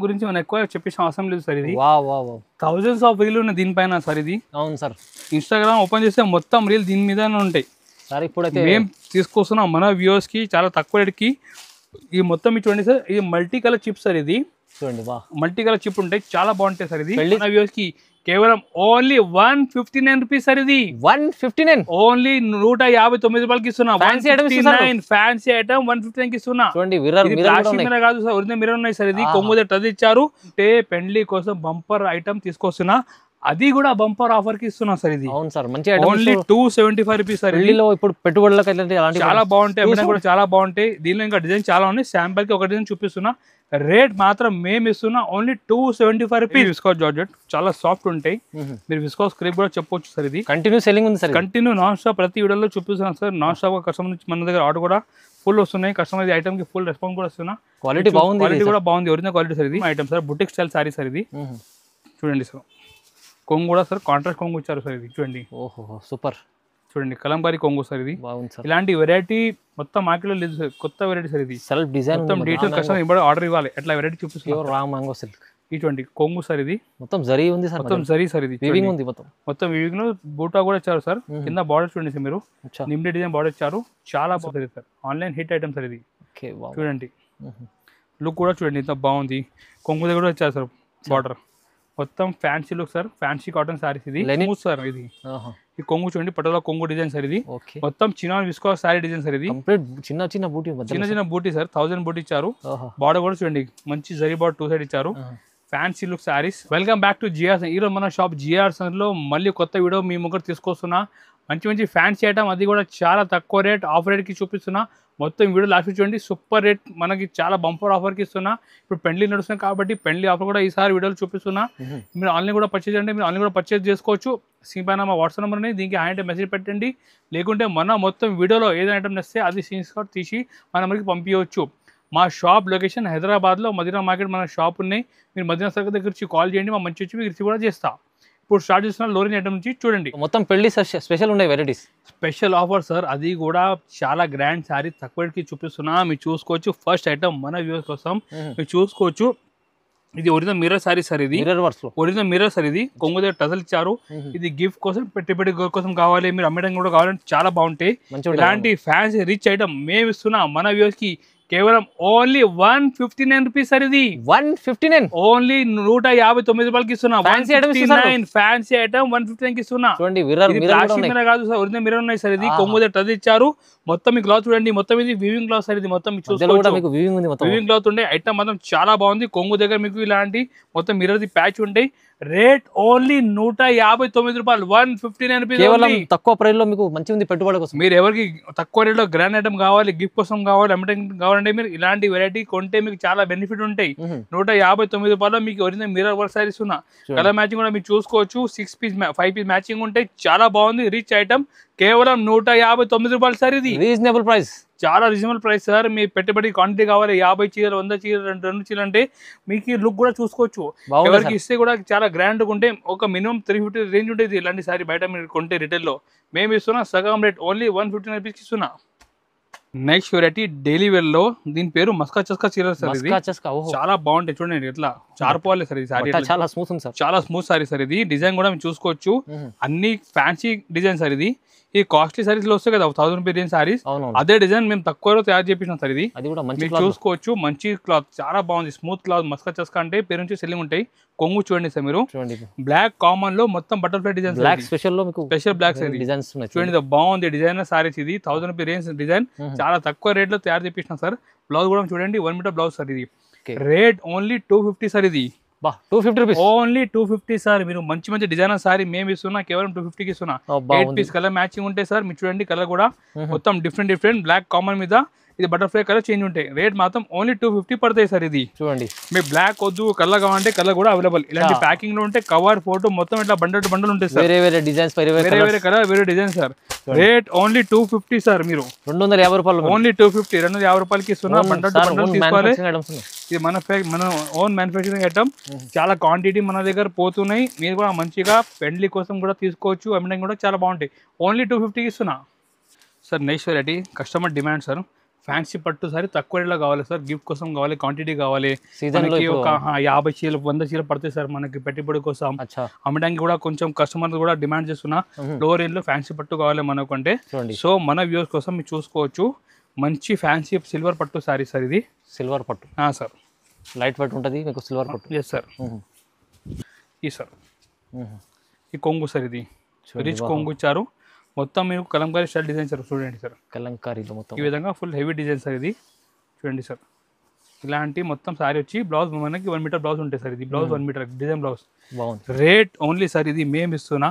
గురించి మనం ఎక్కువ చెప్పేసిన అవసరం లేదు సార్. ఇది wow wow wow thousands of reel ఉన్నాయి దీనిపైన సార్. ఇది అవును సార్. ఇన్స్టాగ్రామ్ ఓపెన్ చేస్తే మొత్తం రీల్ దీని మీదనే ఉంటాయి సార్. ఇప్పుడైతే మేము తీసుకొస్తున్నాం మన వ్యూవర్స్ కి చాలా తక్కువ రేట్కి. ఈ మొత్తం చూడండి సార్, ఇది మల్టీ కలర్ చిప్ సార్. ఇది చూడండి వా మల్టీ కలర్ చిప్ ఉంటాయి, చాలా బాగుంటాయి సార్. ఇది మన వ్యూవర్స్ కి కేవలం ఓన్లీ 159 రూపీస్ సార్. ఇది 159 ఓన్లీ 159 రూపాయలకి ఇస్తున్నా. ఫ్యాన్సీ ఐటమ్ ఫ్యాన్సీ ఐటమ్ 159 కి ఇస్తున్నా. చూడండి మిర్రర్ మిర్రర్ కాదు సార్, ఒరిజినల్ మిర్రర్ ఉన్నాయి సార్. ఇది కొంగు దగ్గర ఇచ్చారు అంటే పెండ్లి కోసం బంపర్ ఐటమ్ తీసుకొస్తున్నా, అది కూడా బంపర్ ఆఫర్ కి ఇస్తున్నా సార్. ఇది అవును సార్, మంచి ఐటమ్. Only 275 rupees sir. పెళ్లిలో ఇప్పుడు పెట్టుబడులకు అలాంటి చాలా బాగుంటాయి, అమ్మడం కూడా చాలా బాగుంటాయి. దీనిలో ఇంకా డిజైన్ చాలా ఉన్నాయి, శాంపుల్ కి ఒక డిజైన్ చూపిస్తున్నా. రేట్ మాత్రం మేము ఇస్తున్నా ఓన్లీ 275 రూపీస్. విస్కాస్ జార్జెట్ చాలా సాఫ్ట్ ఉంటాయి, మీరు విస్కాస్ క్రేప్ కూడా చెప్పొచ్చు సార్. ఇది కంటిన్యూ సెల్లింగ్ ఉంది సార్, కంటిన్యూ నాన్ స్టాప్ ప్రతి వీడియోలో చూపిస్తున్నాను సార్. నాన్ స్టాప్ కస్టమర్ నుంచి మన దగ్గర ఆర్డర్ కూడా ఫుల్ వస్తున్నాయి, కస్టమర్ ఐటమ్ కి ఫుల్ రెస్పాన్స్ కూడా వస్తున్నా. క్వాలిటీ బాగుంది, క్వాలిటీ కూడా బాగుంది, ఒరిజినల్ క్వాలిటీ సార్. ఇది item sir boutique style sorry sir. ఇది చూడండి సార్, కొంగు కూడా సార్ కాంట్రాస్ట్ కొంగు ఇచ్చారు సార్. ఇది చూడండి, ఓహో సూపర్. చూడండి కలంకారీ కొంగు సార్. ఇది బాగుంది సార్. ఇలాంటి వెరైటీ మొత్తం మార్కెట్లో లేదు సార్, కొత్త వెరైటీ సార్. ఇది సెల్ఫ్ డిజైన్ మొత్తం డీటెయిల్ కస్టమర్ ఇప్పుడు ఆర్డర్ ఇవ్వాలి, ఎట్లా వెరైటీ చూపిస్తున్నారు. రా మ్యాంగో సిల్క్ ఇటువంటి కొంగు సార్. ఇది మొత్తం జరీ ఉంది సార్, మొత్తం జరీ సార్. ఇది వీవింగ్ ఉంది, మొత్తం వీవింగ్ లో బూటా కూడా ఇచ్చారు సార్. కింద బార్డర్ చూడండి సార్, మీరు నిమ్డి డిజైన్ బార్డర్ ఇచ్చారు, చాలా బాగుంది sir. Online hit item sir. ఇది చూడండి లుక్ కూడా చూడండి ఎంత బాగుంది. కొంగు దగ్గర కూడా ఇచ్చారు సార్ బార్డర్. మొత్తం fancy look sir, fancy cotton saris. ఇది స్మూత్ సార్. ఇది ఈ కొంగు చూడండి, పటోలా కొంగు డిజైన్ సార్. ఇది మొత్తం chinon viscous sorry design sir. ఇది చిన్న చిన్న బూటీ, చిన్న చిన్న బూటీ సార్. 1000 బూటీ ఇచ్చారు. బార్డర్ కూడా చూడండి మంచి జరీ బార్డర్ 2 సైడ్ ఇచ్చారు. Fancy look saris. Welcome back to GR. ఈరోజు మన షాప్ జిఆర్ లో మళ్ళీ కొత్త వీడియో మీ ముగ్గురు తీసుకొస్తున్నా. మంచి మంచి ఫ్యాన్సీ ఐటమ్, అది కూడా చాలా తక్కువ రేట్, ఆఫర్ రేట్కి చూపిస్తున్నా. మొత్తం వీడియో లాస్ట్ చూడండి, సూపర్ రేట్ మనకి చాలా బంపర్ ఆఫర్కి ఇస్తున్నా. ఇప్పుడు పెళ్లి నడుస్తుంది కాబట్టి పెళ్లి ఆఫర్ కూడా ఈసారి వీడియోలో చూపిస్తున్నా. మీరు ఆన్లైన్ కూడా పర్చేజ్ అంటే మీరు ఆన్లైన్ కూడా పర్చేజ్ చేసుకోవచ్చు. స్క్రీన్ పైన మా వాట్సాప్ నెంబర్ని, దీనికి ఆయన మెసేజ్ పెట్టండి. లేకుంటే మన మొత్తం వీడియోలో ఏదైనా ఐటమ్ నచ్చితే అది స్క్రీన్ షాట్ తీసి మన నెంబర్కి పంపించవచ్చు. మా షాప్ లొకేషన్ హైదరాబాద్లో మదీనా మార్కెట్ మన షాప్ ఉన్నాయి. మీరు మదీనా సర్కిల్ దగ్గర వచ్చి కాల్ చేయండి, మా మంచి వచ్చి మీకు రిసీవ్ కూడా చేస్తా. ఇప్పుడు స్టార్ట్ చేస్తున్న లోరింగ్ ఐటమ్ నుంచి చూడండి, మొత్తం పెళ్లి స్పెషల్ ఉన్నాయి వెరైటీస్, స్పెషల్ ఆఫర్ సార్. అది కూడా చాలా గ్రాండ్ శారీ తక్కువకి చూపిస్తున్నా, మీరు చూసుకోవచ్చు. ఫస్ట్ ఐటమ్ మన వ్యూవర్స్ కోసం మీరు చూసుకోవచ్చు. ఇది ఒరిజినల్ మిర్రర్ సారీ సార్. ఇది ఒరిజినల్ మిర్రర్ సార్. ఇది కొంగు దగ్గర టజల్ ఇచ్చారు. ఇది గిఫ్ట్ కోసం, పెట్టుబడి కోసం కావాలి, మీరు అమ్మడం కూడా కావాలంటే చాలా బాగుంటాయి. ఇలాంటి ఫ్యాన్సీ రిచ్ ఐటమ్ మేము ఇస్తున్నా మన వ్యూవర్స్ కి కేవలం ఓన్లీ 159 రూపీస్ సార్. ఇది 159 ఓన్లీ 159 రూపాయలకి ఇస్తున్నా. ఫ్యాన్సీ ఐటమ్ 159 కి ఇస్తున్నా. మిర్రర్ కాదు సార్, ఒరిజినల్ మిర్రర్ ఉన్నాయి సార్. ఇది కొంగు దగ్గర టజల్ ఇచ్చారు. మొత్తం మీ క్లాత్ చూడండి, మొత్తం ఇది వీవింగ్ క్లాత్ సార్. ఇది మొత్తం వీవింగ్ క్లాత్ ఉండే ఐటమ్ మాత్రం చాలా బాగుంది. కొంగు దగ్గర మీకు ఇలాంటి మొత్తం మిర్రర్ ప్యాచ్ ఉంటాయి. రేట్ ఓన్లీ 159 రూపాయలు, 159 రూపీస్. తక్కువ ప్రైస్ లో మీకు మంచి ఉంది పెట్టుబడి కోసం. మీరు ఎవరికి తక్కువ రేట్ లో గ్రాండ్ ఐటమ్ కావాలి, గిఫ్ట్ కోసం కావాలి, అమ్మటం కావాలంటే మీరు ఇలాంటి వెరైటీ కొంటే మీకు చాలా బెనిఫిట్ ఉంటాయి. 159 రూపాయలు మీకు ఒరిజినల్ మిర్రర్ వర్క్ సారీస్ ఉన్నా. కలర్ మ్యాచింగ్ కూడా మీరు చూసుకోవచ్చు. 6 పీస్ 5 పీస్ మ్యాచింగ్ ఉంటాయి, చాలా బాగుంది. రిచ్ ఐటమ్ కేవలం 159 రూపాయలు సార్. ఇది రీజనబుల్ ప్రైస్, చాలా రీజనబుల్ ప్రైస్ సార్. మీ పెట్టుబడి క్వాంటిటీ కావాలి, 50 చీరలు 100 చీరలు 2 చీరలు అంటే మీకు లుక్ కూడా చూసుకోవచ్చు. ఎవరికి ఇస్తే కూడా చాలా గ్రాండ్గా ఉంటే ఒక మినిమం 350 రేంజ్ ఉంటుంది ఇలాంటి సారీ. బయట మీరు కొంటే రిటైల్లో మేము ఇస్తున్నా సగం రేట్, ఓన్లీ 159 రూపీస్ ఇస్తున్నా. నెక్స్ట్ వెరైటీ డైలీ వేర్ లో, దీని పేరు మస్కా చస్కా చీర సార్. ఇది చాలా బాగుంటాయి చూడండి, ఎట్లా చార్పోవాలి సార్. ఈ సారీ చాలా స్మూత్ ఉంది సార్, చాలా స్మూత్ సారీ సార్. ఇది డిజైన్ కూడా మీరు చూసుకోవచ్చు, అన్ని ఫ్యాన్సీ డిజైన్ సార్. ఇది ఈ కాస్ట్లీ సారీస్ లో వస్తాయి కదా 1000 రూపీస్ రేంజ్ సారీస్, అదే డిజైన్ మేము తక్కువలో తయారు చేపించాం సార్. ఇది మీరు చూసుకోవచ్చు, మంచి క్లాత్ చాలా బాగుంది, స్మూత్ క్లాత్. మస్కా చస్కా అంటే పేరు నుంచి సెల్లింగ్ ఉంటాయి. కొంగు చూడండి సార్, మీరు బ్లాక్ కామన్ లో మొత్తం బటర్ఫ్లై డిజైన్, స్పెషల్ బ్లాక్ చూడండి, బాగుంది డిజైన్ సారీస్. ఇది 1000 రూపీస్ రేంజ్ డిజైన్, చాలా తక్కువ రేట్ లో తయారు చేపించిన సార్. బ్లౌజ్ కూడా చూడండి, 1 మీటర్ బ్లౌజ్ సార్. ఇది రేట్ ఓన్లీ 250 సార్. ఇది 250 రూపీస్, ఓన్లీ 250 సార్. మీరు మంచి మంచి డిజైనర్ సారీ మేము ఇస్తున్నా, కేవలం 250కి ఇస్తున్నా. 8 పీస్ కలర్ మ్యాచింగ్ ఉంటాయి సార్. మీరు చూడండి కలర్ కూడా మొత్తం డిఫరెంట్ బ్లాక్ కామన్ మీద ఇది బటర్ఫ్లై కలర్ చేంజ్ ఉంటాయి. రేట్ మాత్రం ఓన్లీ 250 పడతాయి సార్. ఇది చూడండి, మీరు బ్లాక్ వద్దు కలర్ కావాలంటే కలర్ కూడా అవైలబుల్. ఇలాంటి ప్యాకింగ్ లో ఉంటే కవర్ ఫోటో మొత్తం ఇట్లా బండల్ ఉంటాయి సార్. వేరే డిజైన్స్, వేరే కలర్ వేరే design sir. Rate only 250 sir. మీరు 250 రూపాయలు, ఓన్లీ 250, 250 రూపాయలకి ఇస్తున్నా. బండల్ తీసుకోవాలి. ఇది మన ఓన్ మ్యానుఫ్యాక్చరింగ్ ఐటమ్, చాలా క్వాంటిటీ మన దగ్గర పోతున్నాయి. మీరు కూడా మంచిగా పెండ్లి కోసం కూడా తీసుకోవచ్చు, అమ్మడం కూడా చాలా బాగుంటాయి. ఓన్లీ 250కి ఇస్తున్నా sir. Next variety customer demand sir. Fancy పట్టు సారీ తక్కువ రేట్లో కావాలి సార్, గిఫ్ట్ కోసం కావాలి, క్వాంటిటీ కావాలి. సీజన్ లో మనకి ఒక 50 చీరలు 100 చీరలు పడతాయి సార్ మనకి పెట్టుబడి కోసం. అచ్చా అమ్మడానికి కూడా కొంచెం కస్టమర్ కూడా డిమాండ్ చేస్తున్నా లో రేంజ్ లో ఫ్యాన్సీ పట్టు కావాలి మనకు అంటే. చూడండి సో మన వ్యూస్ కోసం మీరు చూసుకోవచ్చు, మంచి ఫ్యాన్సీ సిల్వర్ పట్టు సారీ సార్ ఇది. సిల్వర్ పట్టు సార్ లైట్ వెయిట్ ఉంటుంది మీకు సిల్వర్ పట్టు. Yes sir. ఈ సార్ ఈ కొంగు సార్ ఇది రిచ్ కొంగు ఇచ్చారు. మొత్తం మీరు కలంకారీ స్టైల్ డిజైన్ సార్ చూడండి సార్. కలంకారీలో మొత్తం ఈ విధంగా ఫుల్ హెవీ డిజైన్ సార్ ఇది చూడండి సార్. ఇలాంటి మొత్తం సారీ వచ్చి బ్లౌజ్ మనకి 1 మీటర్ బ్లౌజ్ ఉంటుంది సార్. ఇది బ్లౌజ్ 1 మీటర్ డిజైన్ బ్లౌజ్. బాగుంది. రేట్ ఓన్లీ సార్ ఇది మేము ఇస్తున్నా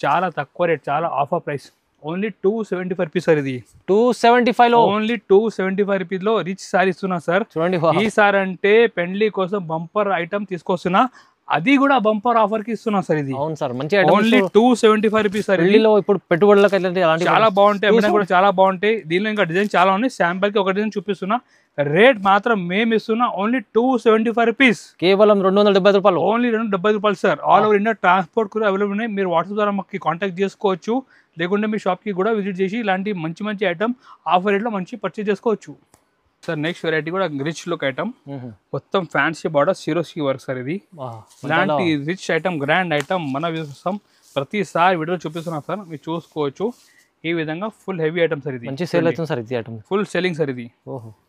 చాలా తక్కువ రేట్, చాలా offer price, only 275 rupees sir. ఇది 275 లో ఓన్లీ 275 రూపీస్ లో రిచ్ సారీ ఇస్తున్నా సార్. చూడండి ఈ సార్ అంటే పెండ్లి కోసం బంపర్ ఐటమ్ తీసుకొస్తున్నా, అది కూడా బంపర్ ఆఫర్ కి ఇస్తున్నా సార్. ఇది అవును సార్ మంచి ఓన్లీ 275 రూపీస్ సార్. పెళ్లిలో ఇప్పుడు పెట్టుబడులకు అలాంటి చాలా బాగుంటాయి, అమ్మినా కూడా చాలా బాగుంటాయి. దీనిలో ఇంకా డిజైన్ చాలా ఉన్నాయి, శాంపుల్ కి ఒక డిజైన్ చూపిస్తున్నా. రేట్ మాత్రం మేము ఇస్తున్నా ఓన్లీ 275 రూపీస్, కేవలం 270 రూపాయలు. ఓన్లీ 270 రూపాయలు sir. All over India transport కూడా అవైలబుల్ ఉన్నాయి. మీరు వాట్సాప్ ద్వారా మాకు కాంటాక్ట్ చేసుకోవచ్చు, లేకుంటే మీ షాప్కి కూడా విజిట్ చేసి ఇలాంటి మంచి మంచి ఐటమ్ ఆఫర్ రేట్లో మంచి పర్చేజ్ చేసుకోవచ్చు సార్. నెక్స్ట్ వెరైటీ కూడా రిచ్ లుక్ ఐటమ్, మొత్తం fancy border Swarovski work sir. ఇది ఇలాంటి రిచ్ ఐటమ్, గ్రాండ్ ఐటమ్ మన కోసం ప్రతిసారి వీడియో చూపిస్తున్నాం సార్, మీరు చూసుకోవచ్చు. ఈ విధంగా ఫుల్ హెవీ ఐటమ్ సార్. ఇది మంచి సేల్ అవుతుంది సార్. ఇది ఐటమ్ ఫుల్ సెల్లింగ్ సార్. ఇది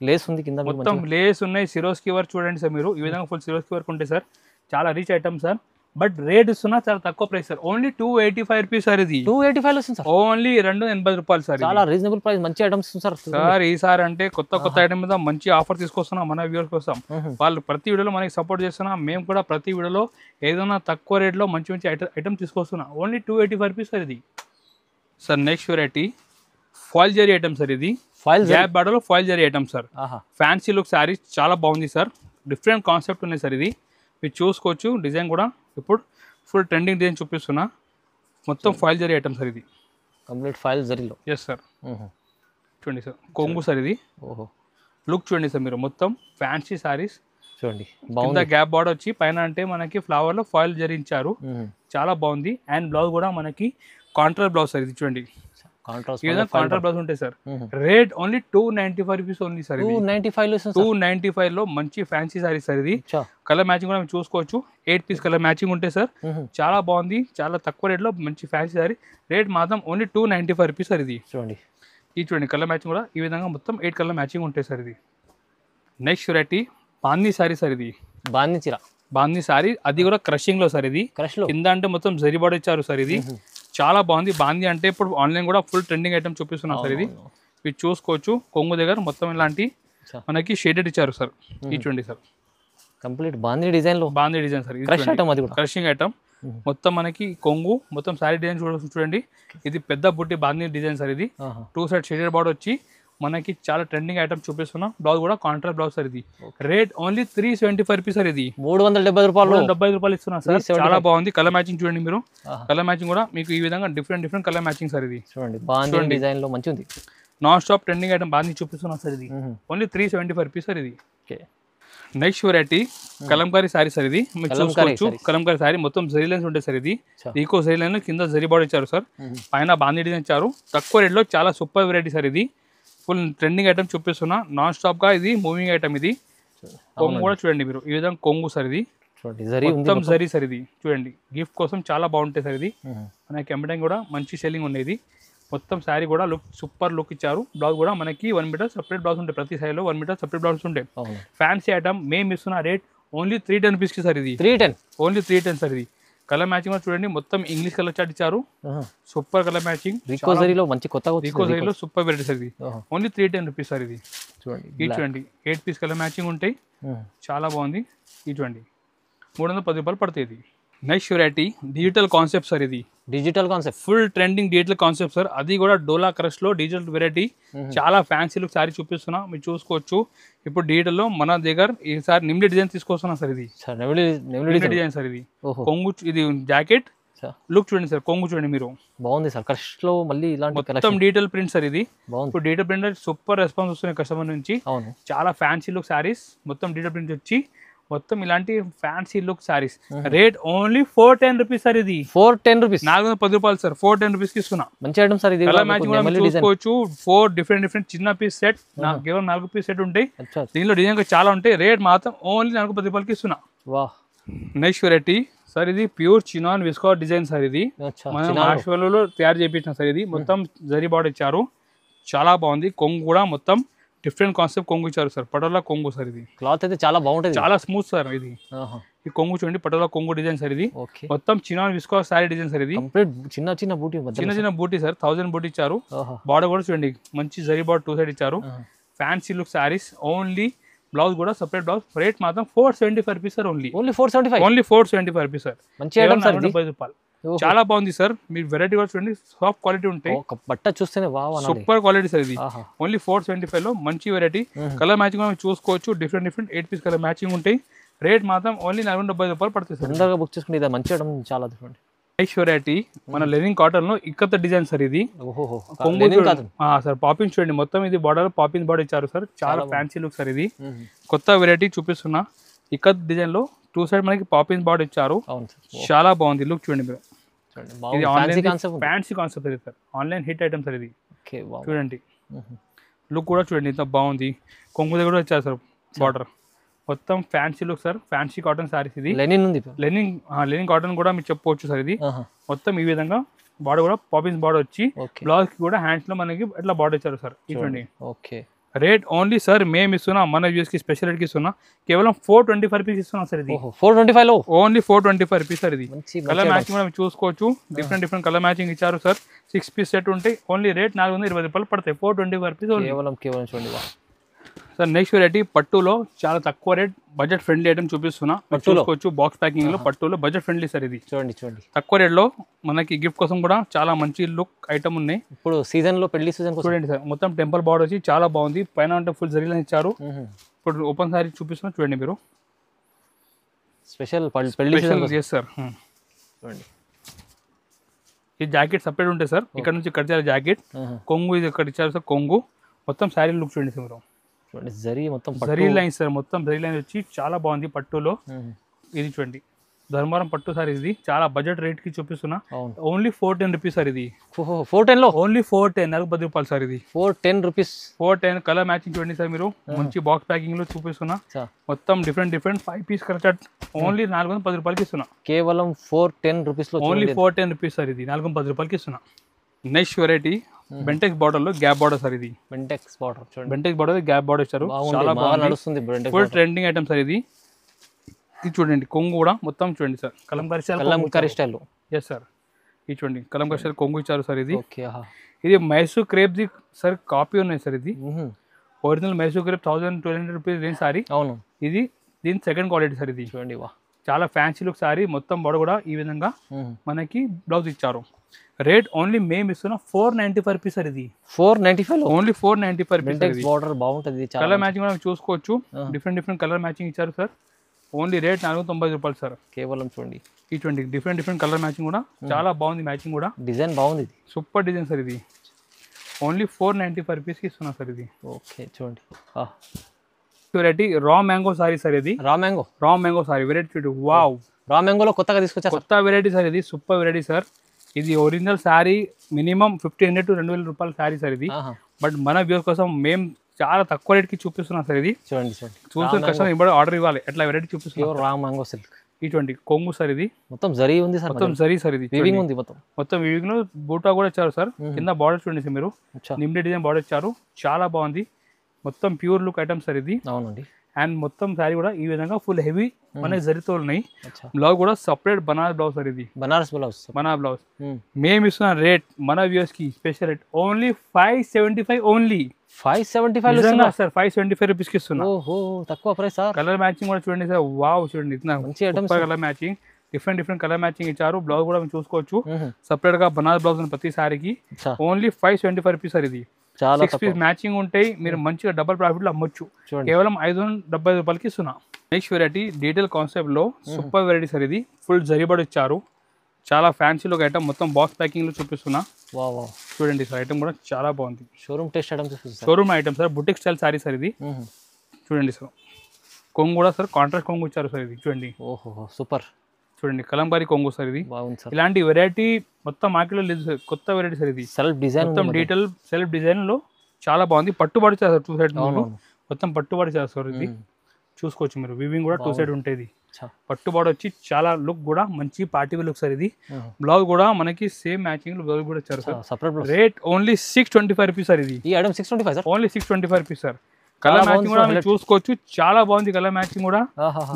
లేస్ ఉంది కింద, మొత్తం లేస్ ఉన్నాయి, సిరోస్కి వర్క్ చూడండి సార్. మీరు ఈ విధంగా ఫుల్ సిరోస్కి వర్క్ ఉంటాయి సార్. చాలా rich item sir, but rate ఇస్తున్నా చాలా తక్కువ price sir. Only 285 rupees sir. ఇది 285 వస్తుంది సార్. ఓన్లీ 280 రూపాయలు సార్. చాలా రీజనబుల్ ప్రైస్, మంచి ఐటమ్స్ సార్. సార్ ఈసారి అంటే కొత్త ఐటమ్ మీద మంచి ఆఫర్ తీసుకొస్తున్నాం మన వ్యూవర్స్ కోసం. వాళ్ళు ప్రతి వీడియోలో మనకి సపోర్ట్ చేస్తున్నాం, మేము కూడా ప్రతి వీడియోలో ఏదైనా తక్కువ రేట్లో మంచి మంచి ఐటమ్ తీసుకొస్తున్నాం. Only 285 rupees sir. ఇది sir next variety foil zari item sir. ఇది గ్యాప్ బార్డర్లో foil zari item sir. Fancy look sari చాలా బాగుంది సార్. డిఫరెంట్ కాన్సెప్ట్ ఉన్నాయి సార్. ఇది మీరు చూసుకోవచ్చు. డిజైన్ కూడా ఇప్పుడు ఫుల్ ట్రెండింగ్ డిజైన్ చూపిస్తున్నా, మొత్తం ఫాయిల్ జరీ ఐటమ్ సార్. ఇది కంప్లీట్ ఫాయిల్ జరీలో. Yes sir. చూడండి సార్ కొంగు సార్. ఇది లుక్ చూడండి సార్. మీరు మొత్తం ఫ్యాన్సీ సారీస్ చూడండి. కింద గ్యాప్ బార్డర్ వచ్చి పైన అంటే మనకి ఫ్లవర్ లో ఫాయిల్ జరించారు, చాలా బాగుంది. అండ్ బ్లౌజ్ కూడా మనకి కాంట్రాస్ట్ బ్లౌజ్ సార్. ఇది చూడండి, ఈ విధంగా కాంట్రాస్ట్ బ్లౌజ్ ఉంటాయి sir. Rate only 295 rupees only sir. 295 లో మంచి ఫ్యాన్సీ సారీ సార్. ఇది కలర్ మ్యాచింగ్ కూడా మీరు చూసుకోవచ్చు. 8 పీస్ కలర్ మ్యాచింగ్ ఉంటాయి సార్. చాలా బాగుంది, చాలా తక్కువ రేట్ లో మంచి ఫ్యాన్సీ సారీ. రేట్ మాత్రం ఓన్లీ 295 రూపీస్ సార్. ఇది చూడండి, ఇది చూడండి కలర్ మ్యాచింగ్ కూడా ఈ విధంగా మొత్తం 8 కలర్ మ్యాచింగ్ ఉంటాయి సార్. ఇది నెక్స్ట్ వెరైటీ బాందీ సారీ సార్. ఇది బాందీ సారీ, అది కూడా క్రషింగ్ లో సార్. ఇది కింద అంటే మొత్తం జరీ బార్డర్ ఇచ్చారు సార్. ఇది చాలా బాగుంది. బాందీ అంటే ఇప్పుడు ఆన్లైన్ కూడా ఫుల్ ట్రెండింగ్ ఐటమ్ చూపిస్తున్నాం సార్. ఇది మీరు చూసుకోవచ్చు. కొంగు దగ్గర మొత్తం ఇలాంటి మనకి షేడెడ్ ఇచ్చారు సార్. ఇది చూడండి సార్, కంప్లీట్ బాందీ డిజైన్ లో బాందీ డిజైన్ సార్. క్రషింగ్ ఐటమ్ మొత్తం మనకి కొంగు మొత్తం సారీ డిజైన్ చూడండి. ఇది పెద్ద బుట్టి బాందీ డిజైన్ సార్. ఇది 2 సైడ్ షేడెడ్ బార్డర్ వచ్చి మనకి చాలా ట్రెండింగ్ ఐటమ్ చూపిస్తున్నా. బ్లౌజ్ కూడా కాంట్రాస్ట్ బ్లౌజ్ సార్. ఇది రేట్ ఓన్లీ 375 రూపీస్ సార్. ఇది 370 రూపాయలు, 370 రూపాయలు ఇస్తున్నా సార్. చాలా బాగుంది. కలర్ మ్యాచింగ్ చూడండి మీరు, కలర్ మ్యాచింగ్ కూడా మీకు ఈ విధంగా డిఫరెంట్ కలర్ మ్యాచింగ్ సార్. ఇది చూడండి, బాందీ డిజైన్ లో మంచి ఉంది. నాన్ స్టాప్ ట్రెండింగ్ ఐటమ్ బాందీ చూపిస్తున్నా సార్. ఇది ఓన్లీ 375 రూపీస్ సార్. ఇది next variety Kalamkari sorry sir. ఇది మీరు చూసుకోవచ్చు. కలంకారీ సారీ మొత్తం జరీ లైన్స్ ఉంటాయి సార్. ఇది ఈకో జరీ లైన్ కింద జరీ బార్డర్ ఇచ్చారు సార్. పైన బాందీ డిజైన్ ఇచ్చారు. తక్కువ రేట్ లో చాలా సూపర్ వెరైటీ సార్. ఇది ఫుల్ ట్రెండింగ్ ఐటమ్ చూపిస్తున్నా, నాన్ స్టాప్ గా ఇది మూవింగ్ ఐటమ్. ఇది కొంగు కూడా చూడండి మీరు, ఈ విధంగా కొంగు సార్. ఇది మొత్తం జరీ సార్. ఇది చూడండి, గిఫ్ట్ కోసం చాలా బాగుంటాయి సార్. ఇది మనకి ఎంబడింగ్ కూడా మంచి సెల్లింగ్ ఉండేది. మొత్తం శారీ కూడా లుక్ సూపర్ లుక్ ఇచ్చారు. బ్లౌజ్ కూడా మనకి 1 మీటర్ సపరేట్ బ్లౌజ్ ఉంటాయి. ప్రతి శారీలో 1 మీటర్ సపరేట్ బ్లౌజ్ ఉంటాయి. ఫ్యాన్సీ ఐటమ్ మేము ఇస్తున్న రేట్ ఓన్లీ 310 రూపీస్ కి సార్. ఇది 310 ఓన్లీ 310 సార్. ఇది కలర్ మ్యాచింగ్ చూడండి, మొత్తం ఇంగ్లీష్ కలర్ చార్ట్ ఇచ్చారు. Super colour matching. రికోజరీలో సూపర్ వెరైటీ సార్. ఇది ఓన్లీ 310 రూపీస్ సార్. ఇది చూడండి 8 పీస్ కలర్ మ్యాచింగ్ ఉంటాయి. చాలా బాగుంది. ఇది చూడండి 310 రూపాయలు పడుతుంది. ఇది next variety digital concept sir. ఇది digital concept full trending digital concept sir. అది కూడా డోలా క్రష్ లో డిజిటల్ వెరైటీ. చాలా ఫ్యాన్సీ లుక్ సారీ చూపిస్తున్నా, మీరు చూసుకోవచ్చు. ఇప్పుడు డిజిటల్ లో మన దగ్గర ఈసారి నిమ్లి డిజైన్ తీసుకొస్తున్నా సార్. ఇది డిజైన్ సార్. ఇది కొంగు, ఇది జాకెట్ లుక్ చూడండి సార్. కొంగు చూడండి మీరు, బాగుంది సార్. క్రష్ లో మళ్ళీ మొత్తం డిజిటల్ ప్రింట్ సార్. ఇది ఇప్పుడు డిజిటల్ ప్రింట్ సూపర్ రెస్పాన్స్ వస్తున్నాయి కస్టమర్ నుంచి. చాలా ఫ్యాన్సీ లుక్ సారీస్ మొత్తం డిజిటల్ ప్రింట్ వచ్చి మొత్తం ఇలాంటి fancy look saris. Rate only 410 rupees sir. ఇది 410 రూపీస్, 410 రూపాయలు సార్. 410 రూపీస్ కి ఇస్తున్నా. మంచి ఐటమ్ సార్. ఇది కలర్ మ్యాచింగ్ కూడా చూసుకోవచ్చు. 4 డిఫరెంట్ చిన్న పీస్ సెట్, నాకు కేవలం 4 పీస్ సెట్ ఉంటాయి. దీనిలో డిజైన్ చాలా ఉంటాయి. రేట్ మాత్రం ఓన్లీ 410 రూపాయలకి ఇస్తున్నా. నెక్స్ట్ వెరైటీ సార్, ఇది pure chinon visco design sir. ఇది మనం మార్ష్మెల్లోలో తయారు చేయించిన సార్. ఇది మొత్తం జరీ బార్డర్ ఇచ్చారు, చాలా బాగుంది. కొంగు కూడా మొత్తం డిఫరెంట్ కాన్సెప్ట్ కొంగు ఇచ్చారు సార్. పటోలా కొంగు సార్. ఇది క్లాత్ అయితే చాలా బాగుంటుంది, చాలా స్మూత్ సార్. ఇది ఈ కొంగు చూడండి, పటోలా కొంగు డిజైన్ సార్. ఇది మొత్తం chinon visco sorry design sir. ఇది చిన్న బూటీ సార్. 1000 బూటీ ఇచ్చారు. బార్డర్ కూడా చూడండి, మంచి జరీ బార్డర్ 2 సైడ్ ఇచ్చారు. Fancy look saris. Only blouse కూడా సపరేట్ బ్లౌజ్. రేట్ మాత్రం 475 rupees sir. Only 475 rupees sir. మంచి ఐటమ్ సార్. 50 రూపాయలు. చాలా బాగుంది సార్. మీరు వెరైటీ కూడా చూడండి, సాఫ్ట్ క్వాలిటీ ఉంటాయి. బట్ట చూస్తేనే సూపర్ క్వాలిటీ సార్. ఇది ఓన్లీ 475 లో మంచి వెరైటీ. కలర్ మ్యాచింగ్ చూసుకోవచ్చు. డిఫరెంట్ 8 పీస్ కలర్ మ్యాచింగ్ ఉంటాయి. రేట్ మాత్రం ఓన్లీ 470 రూపాయలు పడుతుంది సార్. తొందరగా బుక్ చేసుకుంటే ఇది మంచి ఐటమ్, చాలా డిఫరెంట్. నెక్స్ట్ వెరైటీ మన లెనిన్ కాటన్ లో ఇక్కత డిజైన్ సార్. ఇది కొంగు సార్. పాపిన్స్ చూడండి, మొత్తం ఇది బార్డర్ పాపిన్స్ బార్డర్ ఇచ్చారు సార్. చాలా ఫ్యాన్సీ లుక్ సార్. ఇది కొత్త వెరైటీ చూపిస్తున్నా. ఇక్కత్ డిజైన్ లో 2 సైడ్ మనకి పాపిన్స్ బార్డర్ ఇచ్చారు. చాలా బాగుంది లుక్ చూడండి మీరు. ఇది ఆన్లైన్ ఫ్యాన్సీ కాన్సెప్ట్ ఇది sir. Online hit item sir. ఇది చూడండి, లుక్ కూడా చూడండి ఎంత బాగుంది. కొంగు దగ్గర కూడా వచ్చారు సార్ బార్డర్. మొత్తం fancy look sir. Fancy cotton saris. ఇది లెనిన్ కాటన్ కూడా మీరు చెప్పుకోవచ్చు సార్. ఇది మొత్తం ఈ విధంగా బార్డర్ కూడా పాపిన్స్ బార్డర్ వచ్చి, బ్లౌజ్ కి కూడా హ్యాండ్స్ లో మనకి ఇట్లా బార్డర్ ఇచ్చారు సార్. చూడండి. రేట్ ఓన్లీ సార్ మేము ఇస్తున్నా, మన వ్యూస్ కి స్పెషల్ రేట్ కి ఇస్తున్నా. కేవలం 425 రూపీస్ ఇస్తున్నాం సార్. ఇది 425 లో ఓన్లీ 425 రూపీస్ సార్. ఇది కలర్ మ్యాచింగ్ కూడా చూసుకోవచ్చు. డిఫరెంట్ కలర్ మ్యాచింగ్ ఇచ్చారు సార్. 6 పీస్ సెట్ ఉంటాయి. ఓన్లీ రేట్ 420 రూపాయలు పడతాయి. 425 రూపీస్ కేవలం చూడండి సార్. నెక్స్ట్ వెరైటీ పట్టులో చాలా తక్కువ రేట్, బడ్జెట్ ఫ్రెండ్లీ ఐటమ్ చూపిస్తున్నా. చూసుకోవచ్చు బాక్స్ ప్యాకింగ్ లో. పట్టులో బడ్జెట్ ఫ్రెండ్లీ సార్. ఇది చూడండి తక్కువ రేట్ లో మనకి గిఫ్ట్ కోసం కూడా చాలా మంచి లుక్ ఐటమ్ ఉన్నాయి. ఇప్పుడు సీజన్ లో, పెళ్లి సీజన్ చూడండి సార్. మొత్తం టెంపుల్ బార్డర్ వచ్చి చాలా బాగుంది. పైన అంటే ఫుల్ జరీలో ఇచ్చారు. ఇప్పుడు ఓపెన్ సారీ చూపిస్తున్నా చూడండి మీరు. Special sir. చూడండి, ఈ జాకెట్ సపరేట్ ఉంటాయి సార్. ఇక్కడ నుంచి కట్ చేయాలి జాకెట్. కొంగు ఇది ఇక్కడ ఇచ్చారు సార్. కొంగు మొత్తం శారీ లుక్ చూడండి సార్. జరీ మొత్తం జరీ లైన్ సార్. మొత్తం జరీ లైన్ వచ్చి చాలా బాగుంది పట్టులో. ఇది చూడండి, ధర్మవరం పట్టు సార్. ఇది చాలా బడ్జెట్ రేట్ కి చూపిస్తున్నా. Only 410 rupees sir. ఇది 410 లో ఓన్లీ 410 రూపాయలు సార్. ఇది 410 రూపీస్. 410 కలర్ మ్యాచింగ్ చూడండి సార్. మీరు మంచి బాక్స్ ప్యాకింగ్ లో చూపిస్తున్నా. మొత్తం డిఫరెంట్ 5 పీస్ కలర్ ఓన్లీ 410 రూపాయలకి ఇస్తున్నా. కేవలం 410 రూపీస్ లో ఓన్లీ 410 రూపీస్ సార్. ఇది 410 రూపాయలకి ఇస్తున్నా. నెక్స్ట్ వెరైటీ బెంటెక్స్ బార్డర్ లో గ్యాప్ బార్డర్ సార్. ఇది బెంటెక్స్ బార్డర్ గ్యాప్ బార్డర్ ఇచ్చారు. చాలా బాగుంది. Full trending item sir. ఇది చూడండి. కొంగు కూడా మొత్తం చూడండి sir. Kalamkari style. Yes sir. ఇది చూడండి, కలంకారీ స్టైల్ కొంగు ఇచ్చారు సార్. ఇది మైసూర్ క్రేప్ ది సార్ కాపీ ఉన్నాయి సార్. ఇది original Mysore crepe 1200 rupees range sari. అవును, ఇది దీని సెకండ్ క్వాలిటీ సార్. ఇది చూడండి, చాలా ఫ్యాన్సీ లుక్ సారీ. మొత్తం బార్డర్ కూడా ఈ విధంగా మనకి బ్లౌజ్ ఇచ్చారు. రేట్ ఓన్లీ మేము ఇస్తున్నా 495 రూపీస్ సార్. ఇది 495 ఓన్లీ 495 రూపీస్. బార్డర్ బాగుంటుంది. కలర్ మ్యాచింగ్ కూడా చూసుకోవచ్చు. డిఫరెంట్ కలర్ మ్యాచింగ్ ఇచ్చారు సార్. ఓన్లీ రేట్ 490 రూపాయలు సార్. కేవలం చూడండి, ఇటువంటి డిఫరెంట్ కలర్ మ్యాచింగ్ కూడా చాలా బాగుంది. మ్యాచింగ్ కూడా డిజైన్ బాగుంది. Super design sir. ఇది ఓన్లీ 495 రూపీస్కి ఇస్తున్నా సార్. ఇది ఓకే చూడండి. Variety raw mango sorry sir. ఇది రా మ్యాంగో సారీ వెరైటీ చూడండి. వావ్, రా మ్యాంగోలో కొత్తగా తీసుకొచ్చారు. కొత్త వెరైటీ సార్. ఇది సూపర్ వెరైటీ సార్. ఇది ఒరిజినల్ శారీ మినిమం 1500 to 2000 రూపాయల శారీ సార్. ఇది బట్ మన వ్యూస్ కోసం మేము చాలా తక్కువ రేట్కి చూపిస్తున్నాం సార్. ఇది చూడండి చూస్తున్న కస్టమర్ ఇప్పుడు ఆర్డర్ ఇవ్వాలి. ఎట్లా వెరైటీ చూపిస్తున్నాం. రా మ్యాంగో సిల్క్ ఇటువంటి కొంగు సార్. ఇది మొత్తం జరీ ఉంది సార్. మొత్తం జరీ సార్. ఇది వీవింగ్ ఉంది. మొత్తం వీవింగ్ లో బూటా కూడా ఇచ్చారు సార్. కింద బార్డర్ చూడండి సార్. మీరు నిమ్లీ డిజైన్ బార్డర్ ఇచ్చారు. చాలా బాగుంది. మొత్తం ప్యూర్ లుక్ ఐటమ్ సార్. ఇది అవునండి. అండ్ మొత్తం శారీ కూడా ఈ విధంగా ఫుల్ హెవీ మనకి జరీతో ఉన్నాయి. బ్లౌజ్ కూడా సపరేట్ బనారస్ బ్లౌజ్ సార్. ఇది బనారస్ బ్లౌజ్. మేము ఇస్తున్న రేట్ మన వ్యూస్ కి special rate only 575. Only 575 sir. 575 rupees కి ఇస్తున్నా. తక్కువ ప్రైస్ సార్. కలర్ మ్యాచింగ్ కూడా చూడండి సార్. వావ్ చూడండి, colour matching different colour matching ఇచ్చారు. బ్లౌజ్ కూడా మీరు చూసుకోవచ్చు. సపరేట్ గా బనారస్ బ్లౌజ్ ప్రతి సారీకి ఓన్లీ 575 రూపీస్ సార్. ఇది 6 పీస్ మ్యాచింగ్ ఉంటాయి. మీరు మంచిగా డబల్ ప్రాఫిట్ లో అమ్మొచ్చు. కేవలం 570 రూపాయలకి ఇస్తున్నా. నెక్స్ట్ వెరైటీ డీటెయిల్ కాన్సెప్ట్ లో సూపర్ వెరైటీ సార్. ఇది ఫుల్ జరీబడి ఇచ్చారు. చాలా ఫ్యాన్సీ లుక్ ఐటమ్. మొత్తం బాక్స్ ప్యాకింగ్ లో చూపిస్తున్నా. చూడండి సార్, ఐటమ్ కూడా చాలా బాగుంది. Showroom item sir. Boutique style sorry sir. ఇది చూడండి సార్. కొంగు కూడా సార్ కాంట్రాస్ట్ కొంగు ఇచ్చారు సార్ ఇది చూడండి. ఓహో సూపర్. చూడండి కలంకారీ కొంగు సార్ ఇది. బాగుంది సార్. ఇలాంటి వెరైటీ మొత్తం మార్కెట్లో లేదు సార్, కొత్త వెరైటీ సార్ ఇది. సెల్ఫ్ డిజైన్ మొత్తం డీటెయిల్ సెల్ఫ్ డిజైన్ లో చాలా బాగుంది. పట్టుబడి సార్ 2 సైడ్ మొత్తం పట్టుబడి సార్ ఇది. చూసుకోవచ్చు మీరు, వివింగ్ కూడా 2 సైడ్ ఉంటుంది. పట్టుబడి వచ్చి చాలా లుక్ కూడా మంచి పార్టీ లుక్ సార్ ఇది. బ్లౌజ్ కూడా మనకి సేమ్ మ్యాచింగ్ బ్లౌజ్ కూడా ఇచ్చారు sir. Separate rate only 625 rupees sir ఇది. ఈ item 625 sir. Only 625 rupees sir. Colour matching కూడా మీరు చూసుకోవచ్చు, చాలా బాగుంది కలర్ మ్యాచింగ్ కూడా.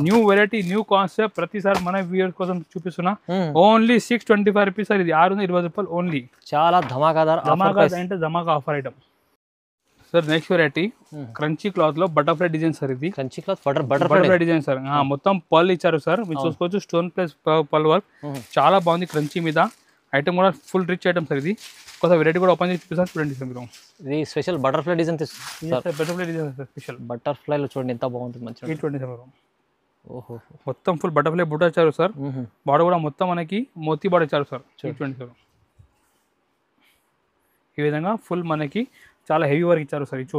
న్యూ వెరైటీ న్యూ కాన్సెప్ట్ ప్రతిసారి మన వ్యూయర్స్ కోసం చూపిస్తున్నా. ఓన్లీ 625 రూపీస్ సార్ ఇది. 620 రూపాయలు ఓన్లీ. చాలా ధమాకాదార్ అంటే ధమాకా offer item sir. Next variety crunchy cloth లో బటర్ఫ్లై డిజైన్ సార్ ఇది. Crunchy cloth butterfly design sir. మొత్తం పర్ల్ ఇచ్చారు సార్, మీరు చూసుకోవచ్చు. స్టోన్ ప్లస్ పర్ల్ వర్క్ చాలా బాగుంది. క్రంచీ మీద ఐటమ్ కూడా ఫుల్ రిచ్ ఐటమ్ సార్ ఇది. కొత్త వెరైటీ కూడా ఓపెన్ చేసి చూపిస్తాను చూడండి సార్ మీరు. ఇది special butterfly design butterfly design sir special. Butterfly లో చూడండి ఎంత బాగుంటుంది మంచిగా. చూడండి సార్ మీరు. ఓహో మొత్తం ఫుల్ బటర్ఫ్లై బుట్ట ఇచ్చారు సార్. బార్డర్ కూడా మొత్తం మనకి మోతీ బార్డర్ ఇచ్చారు సార్. చూడండి సార్ ఈ విధంగా ఫుల్ మనకి చాలా హెవీ వర్క్ ఇచ్చారు సార్. ఇది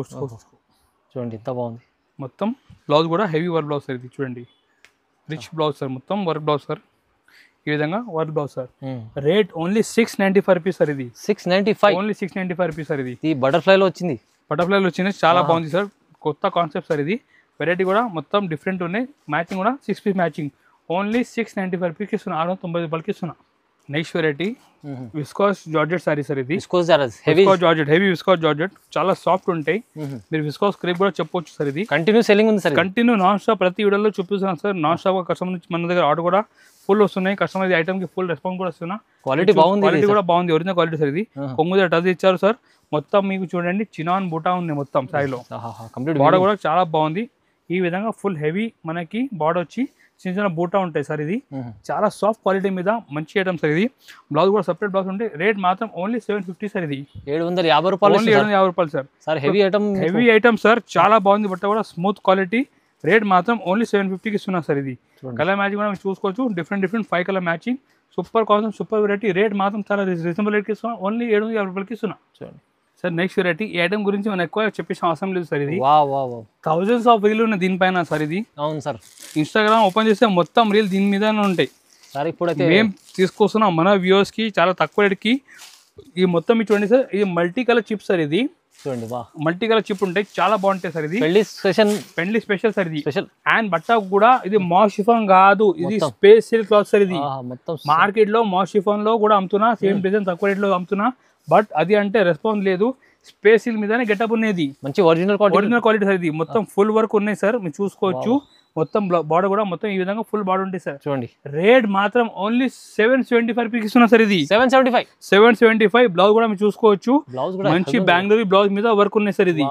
చూడండి ఎంత బాగుంది. మొత్తం బ్లౌజ్ కూడా హెవీ వర్క్ బ్లౌజ్ సార్ ఇది. చూడండి రిచ్ బ్లౌజ్ సార్, మొత్తం వర్క్ బ్లౌజ్ సార్. ఈ విధంగా work blouse sir. Rate only 695 rupees sir ఇది. 695 ఓన్లీ 695 రూపీస్ సార్ ఇది. ఈ బటర్ఫ్లై లో వచ్చింది. బటర్ఫ్లై లో వచ్చింది, చాలా బాగుంది సార్. కొత్త కాన్సెప్ట్ సార్ ఇది. వెరైటీ కూడా మొత్తం డిఫరెంట్ ఉన్నాయి. మ్యాచింగ్ కూడా 6 పీస్ మ్యాచింగ్. ఓన్లీ 695 రూపీస్కి ఇస్తున్నా. 690 రూపాయలకి ఇస్తున్నా. Next variety viscous georgette sorry sir ఇది. హెవీ విస్కాస్ జార్జెట్ చాలా సాఫ్ట్ ఉంటాయి. మీరు విస్కాస్ క్రేప్ కూడా చెప్పొచ్చు సార్ ఇది. కంటిన్యూ సెల్లింగ్ ఉంది సార్. కంటిన్యూ నాన్ స్టాప్ ప్రతి వీడియోలో చూపిస్తున్నాను సార్. నాన్ స్టాప్ కస్టమర్ నుంచి మన దగ్గర ఆర్డర్ కూడా ఫుల్ వస్తున్నాయి. కస్టమర్ ఐటమ్ కి ఫుల్ రెస్పాన్స్ కూడా వస్తున్నా. క్వాలిటీ బాగుంది. క్వాలిటీ కూడా బాగుంది, ఒరిజినల్ క్వాలిటీ సార్ ఇది. కొంగు టచ్ ఇచ్చారు సార్. మొత్తం మీకు చూడండి చినాన్ బూటా ఉంది మొత్తం సాయిలో. బార్డర్ కూడా చాలా బాగుంది. ఈ విధంగా ఫుల్ హెవీ మనకి బార్డర్ వచ్చి చిన్న చిన్న బూటా ఉంటాయి సార్. ఇది చాలా సాఫ్ట్ క్వాలిటీ మీద మంచి ఐటమ్ సార్ ఇది. బ్లౌజ్ కూడా సపరేట్ బ్లౌజ్ ఉంటాయి. రేట్ మాత్రం ఓన్లీ 750 సార్ ఇది. 750 రూపాయలు. ఓన్లీ 750 రూపాయలు సార్. హెవీ ఐటమ్ సార్, చాలా బాగుంది. బట్ట కూడా స్మూత్ క్వాలిటీ. రేట్ మాత్రం ఓన్లీ 750కి ఇస్తున్నా సార్ ఇది. కలర్ మ్యాచింగ్ కూడా మీరు చూసుకోవచ్చు. Different 5 colour matching. Super concept, super variety. Rate మాత్రం చాలా రీజనబుల్ రేట్కి ఇస్తున్నా. ఓన్లీ 750 రూపాయలకి ఇస్తున్నా. చూడండి సార్. నెక్స్ట్ వెరైటీ ఈ ఐటమ్ గురించి మనం ఎక్కువ చెప్పేసిన అవసరం లేదు సార్. ఇది థౌజండ్స్ ఆఫ్ రీల్ ఉన్నాయి దీనిపైన సార్. ఇది అవును సార్. ఇన్స్టాగ్రామ్ ఓపెన్ చేస్తే మొత్తం రీల్ దీని మీదనే ఉంటాయి సార్. ఇప్పుడైతే మేము తీసుకొస్తున్నాం మన వ్యూవర్స్ కి చాలా తక్కువ రేట్కి. ఈ మొత్తం చూడండి సార్, ఇది మల్టీ కలర్ చిప్ సార్. ఇది చూడండి మల్టీ కలర్ చిప్ ఉంటాయి, చాలా బాగుంటాయి సార్. ఇది పెళ్లి స్పెషల్ సార్ ఇది. అండ్ బట్ట కూడా ఇది మాషిఫాన్ కాదు, ఇది స్పేస్ సిల్క్ క్లాత్ సార్. ఇది మార్కెట్ లో మాషిఫాన్ లో కూడా అమ్ముతున్నా, సేమ్ డిజైన్ తక్కువ రేట్ లో అమ్ముతున్నా. బట్ అది అంటే రెస్పాన్స్ లేదు. స్పేస్ సిల్క్ మీదనే గెటప్ ఉన్నది. మంచి ఒరిజినల్ క్వాలిటీ సార్. ఇది మొత్తం ఫుల్ వర్క్ ఉన్నాయి సార్, మీరు చూసుకోవచ్చు. మొత్తం బార్డర్ కూడా మొత్తం ఈ విధంగా ఫుల్ బార్డర్ ఉంటుంది సార్. చూడండి రేట్ మాత్రం ఓన్లీ 775 రూపీస్ ఇస్తున్నా సార్. ఇది 775. బ్లౌజ్ కూడా మీరు చూసుకోవచ్చు. మంచి బెంగళూరు బ్లౌజ్ మీద వర్క్ ఉన్నాయి సార్. ఇది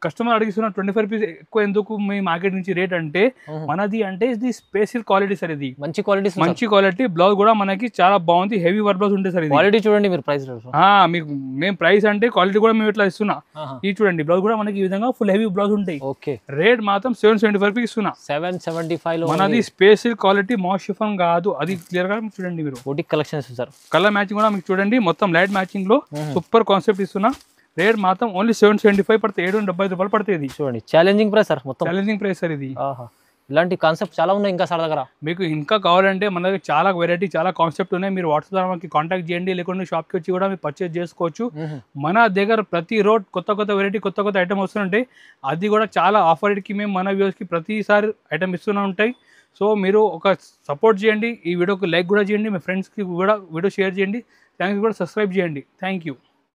కస్టమర్ అడిగిస్తున్న 25 రూపీస్ ఎక్కువ ఎందుకు మీ మార్కెట్ నుంచి రేట్ అంటే, మనది అంటే ఇది స్పెషల్ క్వాలిటీ సార్. ఇది మంచి క్వాలిటీ. బ్లౌజ్ కూడా మనకి చాలా బాగుంది. హెవీ వర్క్ బ్లౌజ్ ఉంటుంది సార్. క్వాలిటీ చూడండి మీరు. ప్రైస్ మీకు మేము ప్రైస్ అంటే క్వాలిటీ కూడా మేము ఇట్లా ఇస్తున్నా. ఇది చూడండి బ్లౌజ్ కూడా మనకి ఈ విధంగా ఫుల్ హెవీ బ్లౌజ్ ఉంటాయి. రేట్ మాత్రం 775 రూపీస్ ఇస్తున్నా. 775 మనది స్పెషల్ క్వాలిటీ, మాషిఫాన్ కాదు. అది క్లియర్ గా చూడండి మీరు. Boutique collections sir. Colour matching కూడా మీకు చూడండి, మొత్తం లైట్ మ్యాచింగ్ లో సూపర్ కాన్సెప్ట్ ఇస్తున్నా. రేట్ మాత్రం ఓన్లీ 775 పడుతుంది. 770 రూపాయలు పడుతుంది. చూడండి ఛాలెంజింగ్ ప్రైస్ సార్. మొత్తం ఛాలెంజింగ్ ప్రైస్ సార్ ఇది. ఇలాంటి కాన్సెప్ట్ చాలా ఉన్నాయి ఇంకా సార్ దగ్గర. మీకు ఇంకా కావాలంటే మన దగ్గర చాలా వెరైటీ, చాలా కాన్సెప్ట్ ఉన్నాయి. మీరు వాట్సాప్ ద్వారా మనకి కాంటాక్ట్ చేయండి, లేకుంటే షాప్కి వచ్చి కూడా మీరు పర్చేజ్ చేసుకోవచ్చు. మన దగ్గర ప్రతి రోజు కొత్త వెరైటీ, కొత్త ఐటమ్ వస్తుంటాయి. అది కూడా చాలా ఆఫర్ రేట్కి మేము మన వ్యూవర్స్కి ప్రతిసారి ఐటమ్ ఇస్తూనే ఉంటాయి. సో మీరు ఒక సపోర్ట్ చేయండి. ఈ వీడియోకి లైక్ కూడా చేయండి, మీ ఫ్రెండ్స్కి కూడా వీడియో షేర్ చేయండి, ఛానల్కి కూడా సబ్స్క్రైబ్ చేయండి. Thank you.